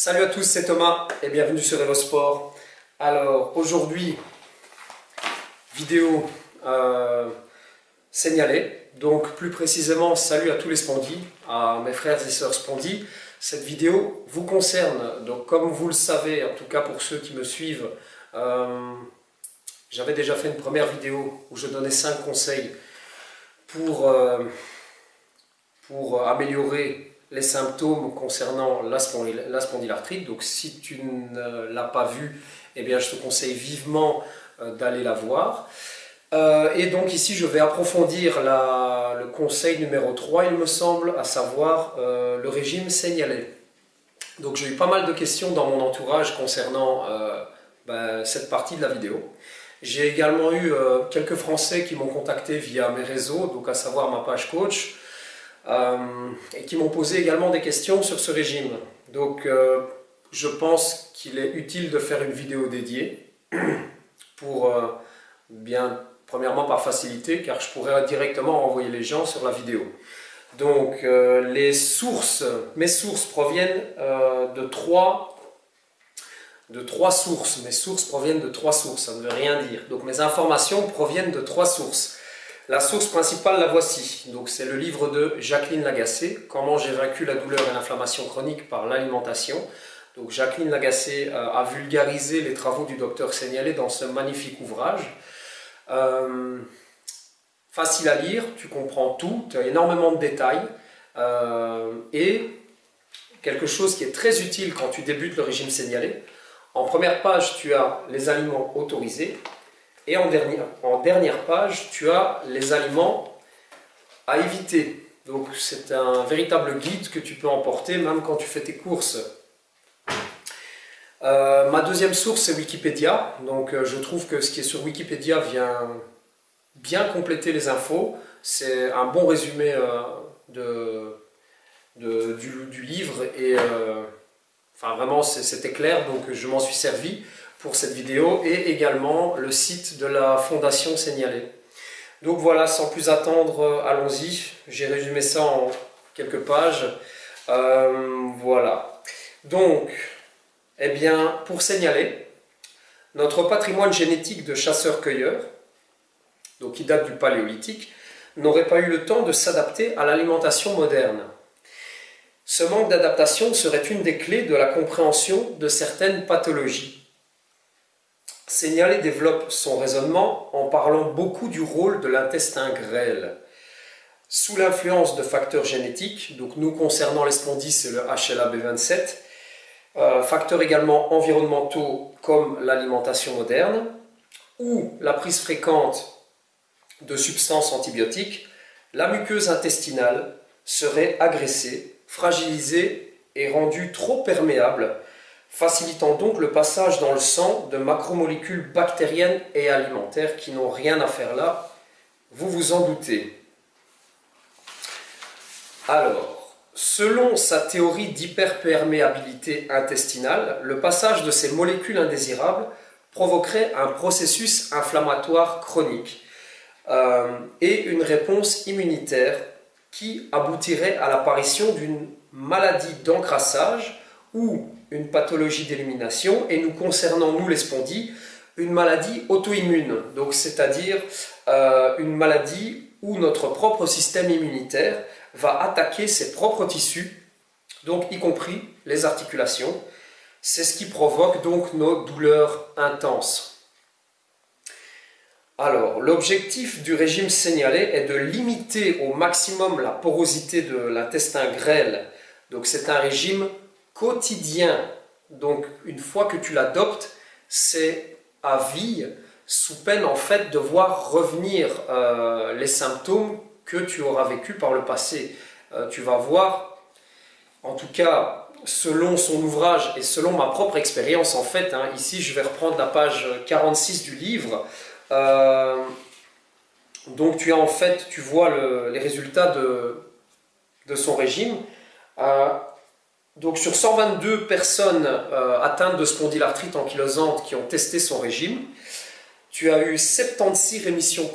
Salut à tous, c'est Thomas et bienvenue sur EvoSport. Alors aujourd'hui, vidéo signalée, donc plus précisément salut à tous les spondis, à mes frères et sœurs spondis. Cette vidéo vous concerne, donc comme vous le savez, en tout cas pour ceux qui me suivent, j'avais déjà fait une première vidéo où je donnais 5 conseils pour améliorer les symptômes concernant la spondylarthrite. Donc si tu ne l'as pas vue, eh bien, je te conseille vivement d'aller la voir. Et donc ici je vais approfondir le conseil numéro 3, il me semble, à savoir le régime signalé. Donc j'ai eu pas mal de questions dans mon entourage concernant cette partie de la vidéo. J'ai également eu quelques Français qui m'ont contacté via mes réseaux, donc à savoir ma page coach, et qui m'ont posé également des questions sur ce régime. Donc je pense qu'il est utile de faire une vidéo dédiée pour premièrement par facilité, car je pourrais directement envoyer les gens sur la vidéo. Donc mes sources proviennent de trois sources. Mes sources proviennent de 3 sources, ça ne veut rien dire. Donc mes informations proviennent de 3 sources. La source principale, la voici. Donc c'est le livre de Jacqueline Lagacé, Comment j'ai vaincu la douleur et l'inflammation chronique par l'alimentation. Donc Jacqueline Lagacé a vulgarisé les travaux du docteur Signalé dans ce magnifique ouvrage. Facile à lire, tu comprends tout, tu as énormément de détails. Et quelque chose qui est très utile quand tu débutes le régime Signalé. En première page, tu as les aliments autorisés. Et en dernière page, tu as les aliments à éviter. Donc c'est un véritable guide que tu peux emporter même quand tu fais tes courses. Ma deuxième source, c'est Wikipédia. Donc je trouve que ce qui est sur Wikipédia vient bien compléter les infos. C'est un bon résumé du livre. Et enfin vraiment, c'était clair, donc je m'en suis servi pour cette vidéo, et également le site de la Fondation Signalé. Donc voilà, sans plus attendre, allons-y. J'ai résumé ça en quelques pages. Voilà. Donc, eh bien, pour Signalé, notre patrimoine génétique de chasseurs-cueilleurs, donc qui date du Paléolithique, n'aurait pas eu le temps de s'adapter à l'alimentation moderne. Ce manque d'adaptation serait une des clés de la compréhension de certaines pathologies. Signalé développe son raisonnement en parlant beaucoup du rôle de l'intestin grêle. Sous l'influence de facteurs génétiques, donc nous concernant les spondyes, c'est le HLA-B27, facteurs également environnementaux comme l'alimentation moderne, ou la prise fréquente de substances antibiotiques, la muqueuse intestinale serait agressée, fragilisée et rendue trop perméable, facilitant donc le passage dans le sang de macromolécules bactériennes et alimentaires qui n'ont rien à faire là, vous vous en doutez. Alors, selon sa théorie d'hyperperméabilité intestinale, le passage de ces molécules indésirables provoquerait un processus inflammatoire chronique et une réponse immunitaire qui aboutirait à l'apparition d'une maladie d'encrassage ou une pathologie d'élimination, et nous concernant, nous les spondies, une maladie auto-immune, donc c'est-à-dire une maladie où notre propre système immunitaire va attaquer ses propres tissus, donc y compris les articulations. C'est ce qui provoque donc nos douleurs intenses. Alors, l'objectif du régime Signalé est de limiter au maximum la porosité de l'intestin grêle. Donc c'est un régime quotidien. Donc une fois que tu l'adoptes, c'est à vie, sous peine en fait de voir revenir les symptômes que tu auras vécu par le passé. Tu vas voir, en tout cas selon son ouvrage et selon ma propre expérience en fait, ici je vais reprendre la page 46 du livre. Donc tu vois les résultats de son régime. Donc sur 122 personnes atteintes de spondylarthrite ankylosante qui ont testé son régime, tu as eu 76 rémissions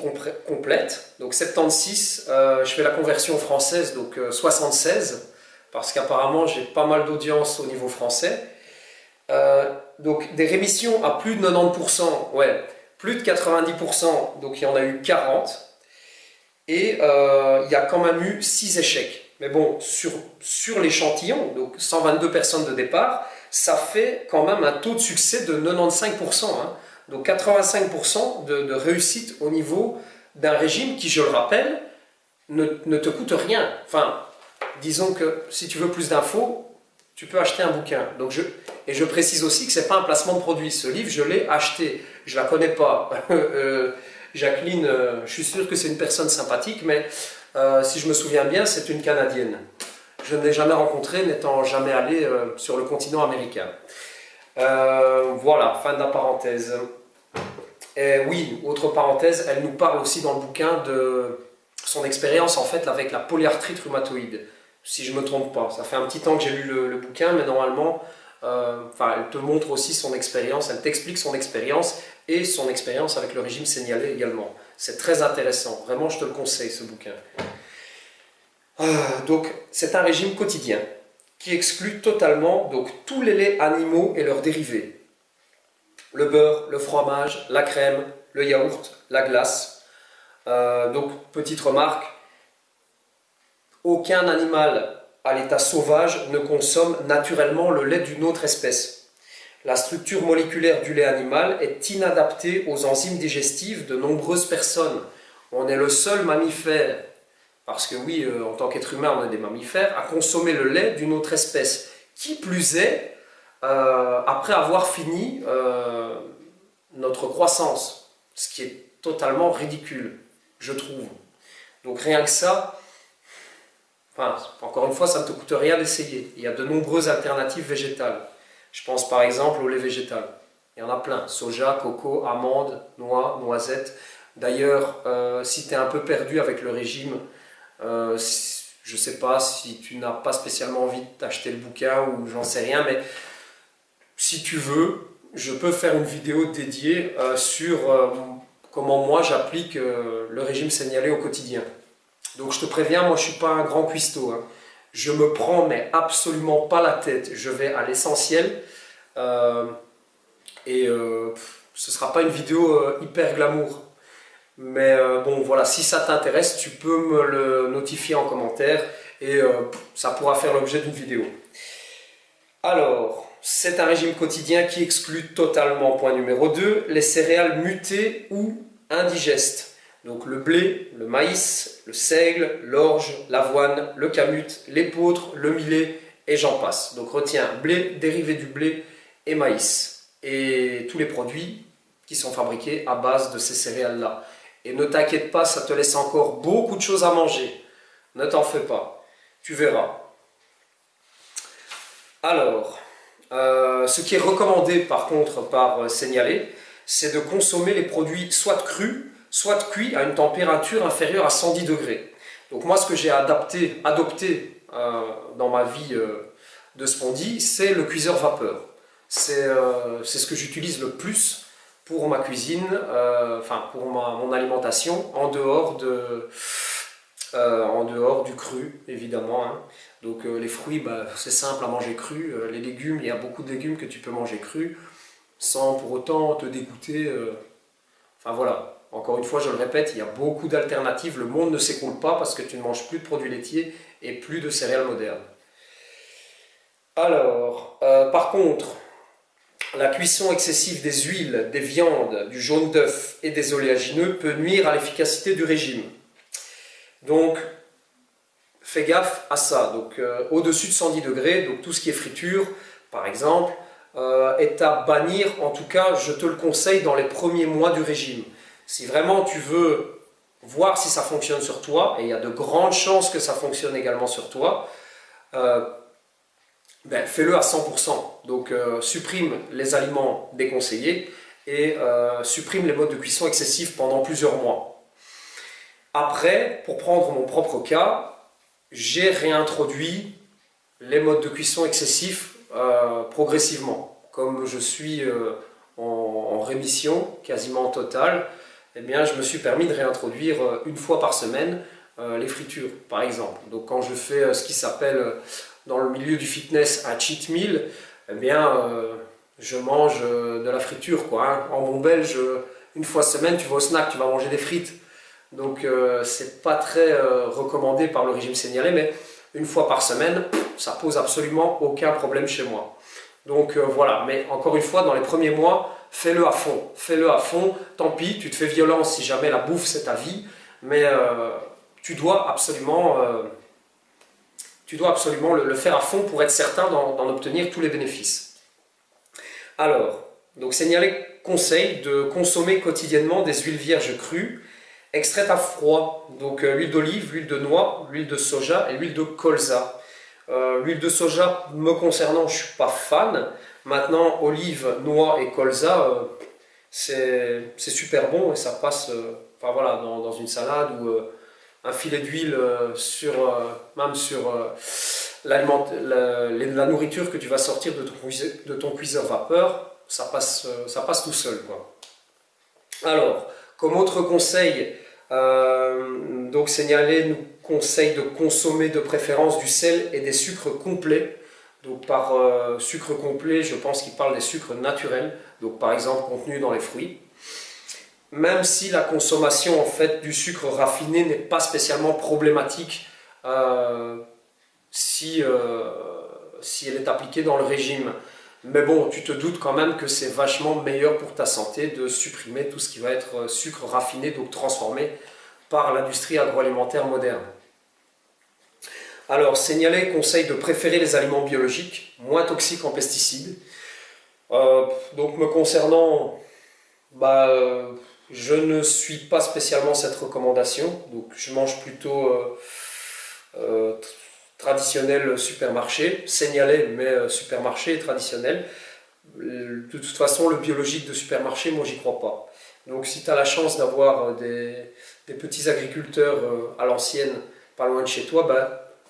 complètes. Donc 76, je fais la conversion française, donc 76 parce qu'apparemment j'ai pas mal d'audience au niveau français. Donc des rémissions à plus de 90%, ouais, plus de 90%, donc il y en a eu 40. Et il y a quand même eu 6 échecs. Mais bon, sur l'échantillon, donc 122 personnes de départ, ça fait quand même un taux de succès de 95%. Hein. Donc 85% de réussite au niveau d'un régime qui, je le rappelle, ne te coûte rien. Enfin, disons que si tu veux plus d'infos, tu peux acheter un bouquin. Donc et je précise aussi que ce n'est pas un placement de produit. Ce livre, je l'ai acheté. Je ne la connais pas. Jacqueline, je suis sûr que c'est une personne sympathique, mais si je me souviens bien, c'est une Canadienne. Je ne l'ai jamais rencontrée, n'étant jamais allé sur le continent américain. Voilà, fin de la parenthèse. Et oui, autre parenthèse, elle nous parle aussi dans le bouquin de son expérience en fait avec la polyarthrite rhumatoïde, si je ne me trompe pas. Ça fait un petit temps que j'ai lu le bouquin, mais normalement, elle te montre aussi son expérience, elle t'explique son expérience et son expérience avec le régime sénialé également. C'est très intéressant, vraiment je te le conseille ce bouquin. Donc c'est un régime quotidien qui exclut totalement donc, tous les laits animaux et leurs dérivés. Le beurre, le fromage, la crème, le yaourt, la glace. Donc petite remarque, aucun animal à l'état sauvage ne consomme naturellement le lait d'une autre espèce. La structure moléculaire du lait animal est inadaptée aux enzymes digestives de nombreuses personnes. On est le seul mammifère, parce que oui, en tant qu'être humain, on est des mammifères, à consommer le lait d'une autre espèce. Qui plus est, après avoir fini notre croissance, ce qui est totalement ridicule, je trouve. Donc rien que ça, enfin, encore une fois, ça ne te coûte rien d'essayer. Il y a de nombreuses alternatives végétales. Je pense par exemple au lait végétal. Il y en a plein. Soja, coco, amandes, noix, noisettes. D'ailleurs, si tu es un peu perdu avec le régime, je ne sais pas si tu n'as pas spécialement envie d'acheter le bouquin ou j'en sais rien, mais si tu veux, je peux faire une vidéo dédiée sur comment moi j'applique le régime sénialé au quotidien. Donc je te préviens, moi je ne suis pas un grand cuistot. Hein. Je me prends mais absolument pas la tête. Je vais à l'essentiel ce ne sera pas une vidéo hyper glamour. Mais bon voilà, si ça t'intéresse, tu peux me le notifier en commentaire et ça pourra faire l'objet d'une vidéo. Alors, c'est un régime quotidien qui exclut totalement, point numéro 2, les céréales mutées ou indigestes. Donc le blé, le maïs, le seigle, l'orge, l'avoine, le kamut, l'épeautre, le millet et j'en passe. Donc retiens blé, dérivé du blé et maïs. Et tous les produits qui sont fabriqués à base de ces céréales-là. Et ne t'inquiète pas, ça te laisse encore beaucoup de choses à manger. Ne t'en fais pas, tu verras. Alors, ce qui est recommandé par contre par Sénialé, c'est de consommer les produits soit crus, soit cuits à une température inférieure à 110 degrés. Donc moi, ce que j'ai adopté dans ma vie de spondy, c'est le cuiseur vapeur. C'est ce que j'utilise le plus pour ma cuisine, pour mon alimentation, en dehors du cru, évidemment. Hein. Donc les fruits, c'est simple à manger cru. Les légumes, il y a beaucoup de légumes que tu peux manger crus, sans pour autant te dégoûter. Enfin voilà, encore une fois, je le répète, il y a beaucoup d'alternatives. Le monde ne s'écoule pas parce que tu ne manges plus de produits laitiers et plus de céréales modernes. Alors, par contre, la cuisson excessive des huiles, des viandes, du jaune d'œuf et des oléagineux peut nuire à l'efficacité du régime. Donc, fais gaffe à ça. Donc, au-dessus de 110 degrés, donc tout ce qui est friture, par exemple, est à bannir. En tout cas, je te le conseille dans les premiers mois du régime. Si vraiment tu veux voir si ça fonctionne sur toi, et il y a de grandes chances que ça fonctionne également sur toi, fais-le à 100%. Donc supprime les aliments déconseillés et supprime les modes de cuisson excessifs pendant plusieurs mois. Après, pour prendre mon propre cas, j'ai réintroduit les modes de cuisson excessifs progressivement. Comme je suis en rémission quasiment totale, eh bien, je me suis permis de réintroduire une fois par semaine les fritures, par exemple. Donc quand je fais ce qui s'appelle dans le milieu du fitness un cheat meal, eh bien, je mange de la friture, quoi, hein. En bon belge, une fois semaine, tu vas au snack, tu vas manger des frites. Donc, c'est pas très recommandé par le régime signalé, mais une fois par semaine, ça pose absolument aucun problème chez moi. Donc, voilà. Mais encore une fois, dans les premiers mois, fais-le à fond. Fais-le à fond. Tant pis, tu te fais violence si jamais la bouffe, c'est ta vie. Mais tu dois absolument le faire à fond pour être certain d'en obtenir tous les bénéfices. Alors, donc signaler conseil de consommer quotidiennement des huiles vierges crues, extraites à froid, donc l'huile d'olive, l'huile de noix, l'huile de soja et l'huile de colza. L'huile de soja, me concernant, je ne suis pas fan. Maintenant, olive, noix et colza, c'est super bon et ça passe enfin, voilà, dans une salade ou un filet d'huile même sur la nourriture que tu vas sortir de ton cuiseur vapeur, ça passe tout seul, quoi. Alors, comme autre conseil, donc Signalé nous conseille de consommer de préférence du sel et des sucres complets. Donc par sucre complet, je pense qu'il parle des sucres naturels, donc par exemple contenus dans les fruits. Même si la consommation en fait du sucre raffiné n'est pas spécialement problématique si elle est appliquée dans le régime. Mais bon, tu te doutes quand même que c'est vachement meilleur pour ta santé de supprimer tout ce qui va être sucre raffiné, donc transformé par l'industrie agroalimentaire moderne. Alors, Signalé conseille de préférer les aliments biologiques, moins toxiques en pesticides. Donc, me concernant, je ne suis pas spécialement cette recommandation. Donc, je mange plutôt traditionnel supermarché, Signalé, mais supermarché traditionnel. De toute façon, le biologique de supermarché, moi, j'y crois pas. Donc, si tu as la chance d'avoir des petits agriculteurs à l'ancienne, pas loin de chez toi,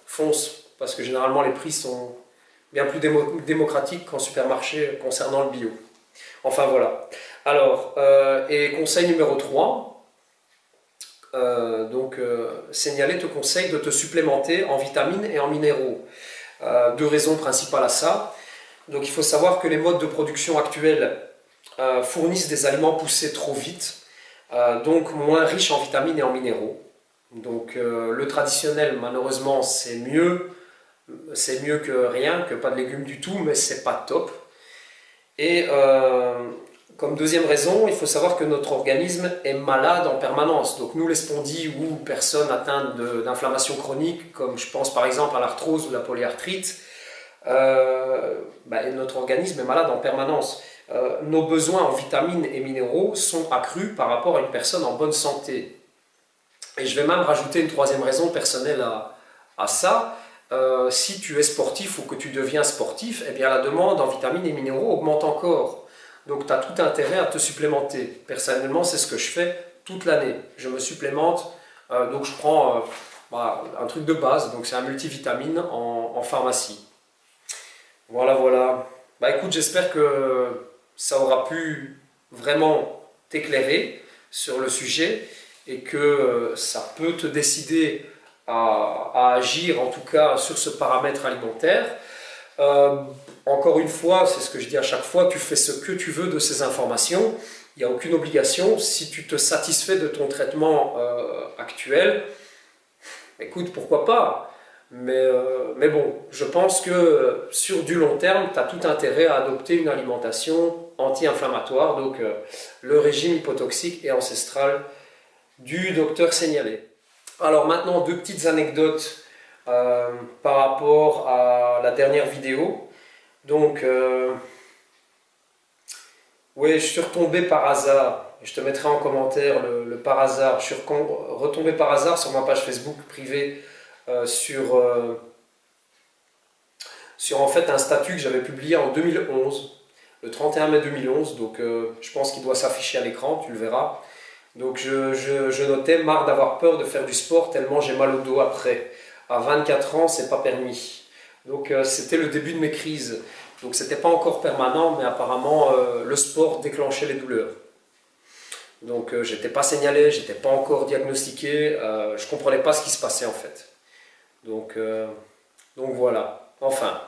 fonce, parce que généralement les prix sont bien plus démocratiques qu'en supermarché concernant le bio. Enfin voilà. Alors, et conseil numéro 3, Signalé te conseille de te supplémenter en vitamines et en minéraux. Deux raisons principales à ça. Donc il faut savoir que les modes de production actuels fournissent des aliments poussés trop vite, donc moins riches en vitamines et en minéraux. Donc le traditionnel, malheureusement, c'est mieux que rien, que pas de légumes du tout, mais c'est pas top. Et comme deuxième raison, il faut savoir que notre organisme est malade en permanence. Donc nous, les spondies ou personnes atteintes d'inflammation chronique, comme je pense par exemple à l'arthrose ou la polyarthrite, notre organisme est malade en permanence. Nos besoins en vitamines et minéraux sont accrus par rapport à une personne en bonne santé. Et je vais même rajouter une troisième raison personnelle à ça. Si tu es sportif ou que tu deviens sportif, eh bien la demande en vitamines et minéraux augmente encore. Donc tu as tout intérêt à te supplémenter. Personnellement, c'est ce que je fais toute l'année. Je me supplémente, donc je prends un truc de base, donc c'est un multivitamine en pharmacie. Voilà, voilà. Écoute, j'espère que ça aura pu vraiment t'éclairer sur le sujet et que ça peut te décider à agir en tout cas sur ce paramètre alimentaire. Encore une fois, c'est ce que je dis à chaque fois, tu fais ce que tu veux de ces informations, il n'y a aucune obligation. Si tu te satisfais de ton traitement actuel, écoute, pourquoi pas. Mais bon, je pense que sur du long terme, tu as tout intérêt à adopter une alimentation anti-inflammatoire, donc le régime hypotoxique et ancestral du docteur Signalé. Alors maintenant, deux petites anecdotes par rapport à la dernière vidéo. Donc, oui, je suis retombé par hasard, je te mettrai en commentaire le par hasard, je suis retombé par hasard sur ma page Facebook privée sur en fait un statut que j'avais publié en 2011, le 31 mai 2011, donc je pense qu'il doit s'afficher à l'écran, tu le verras. Donc je notais « Marre d'avoir peur de faire du sport tellement j'ai mal au dos après. À 24 ans, c'est pas permis. » Donc c'était le début de mes crises. Donc c'était pas encore permanent, mais apparemment le sport déclenchait les douleurs. Donc j'étais pas signalé, j'étais pas encore diagnostiqué, je comprenais pas ce qui se passait en fait. Donc voilà. Enfin,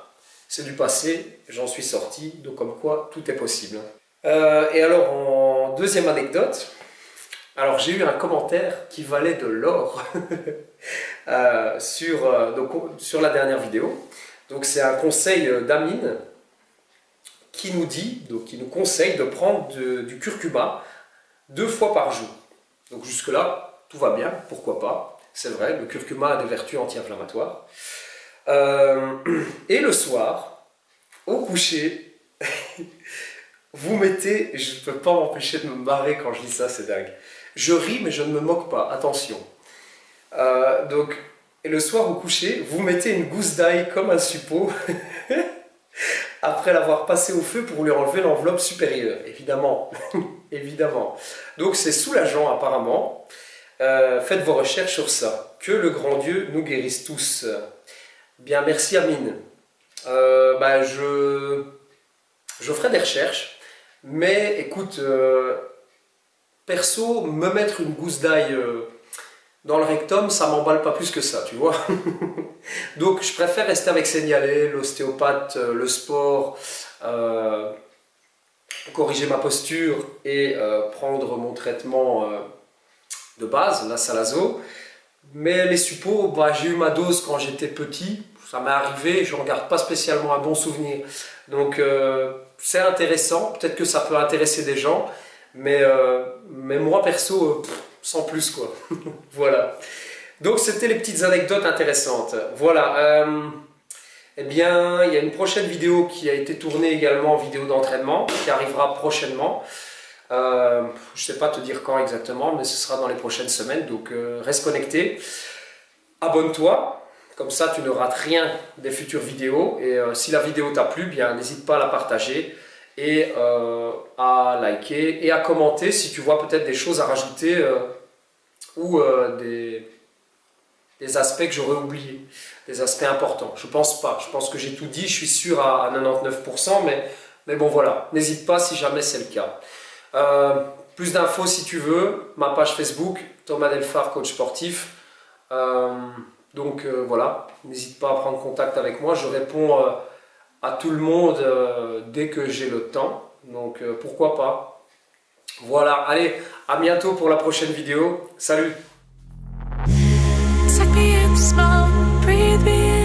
c'est du passé, j'en suis sorti, donc comme quoi tout est possible. Et alors, en deuxième anecdote, alors j'ai eu un commentaire qui valait de l'or sur la dernière vidéo. Donc c'est un conseil d'Amine qui nous dit, donc qui nous conseille de prendre du curcuma 2 fois par jour. Donc jusque là, tout va bien, pourquoi pas. C'est vrai, le curcuma a des vertus anti-inflammatoires. Et le soir, au coucher, vous mettez, je ne peux pas m'empêcher de me marrer quand je dis ça, c'est dingue. Je ris mais je ne me moque pas, attention. Et le soir au coucher, vous mettez une gousse d'ail comme un suppôt après l'avoir passé au feu pour lui enlever l'enveloppe supérieure, évidemment. Évidemment. Donc c'est soulageant apparemment. Faites vos recherches sur ça. Que le grand Dieu nous guérisse tous. Bien, merci Amine. Je ferai des recherches, mais écoute, perso, me mettre une gousse d'ail dans le rectum, ça m'emballe pas plus que ça, tu vois. Donc je préfère rester avec Seignalé, l'ostéopathe, le sport, corriger ma posture et prendre mon traitement de base, la Salazo. Mais les suppos, j'ai eu ma dose quand j'étais petit, ça m'est arrivé, je n'en garde pas spécialement un bon souvenir. Donc c'est intéressant, peut-être que ça peut intéresser des gens, mais moi perso, sans plus quoi. Voilà. Donc c'était les petites anecdotes intéressantes. Voilà. Eh bien, il y a une prochaine vidéo qui a été tournée également en vidéo d'entraînement, qui arrivera prochainement. Je ne sais pas te dire quand exactement, mais ce sera dans les prochaines semaines, donc reste connecté. Abonne-toi, comme ça tu ne rates rien des futures vidéos. Et si la vidéo t'a plu, bien n'hésite pas à la partager et à liker et à commenter si tu vois peut-être des choses à rajouter ou des aspects que j'aurais oubliés, des aspects importants. Je pense pas, je pense que j'ai tout dit, je suis sûr à 99%, mais bon voilà, n'hésite pas si jamais c'est le cas. Plus d'infos si tu veux, ma page Facebook, Thomas Delphare, coach sportif. Voilà, n'hésite pas à prendre contact avec moi, je réponds à tout le monde dès que j'ai le temps, donc pourquoi pas. Voilà, allez, à bientôt pour la prochaine vidéo, salut! Suck me in, smile, breathe me in.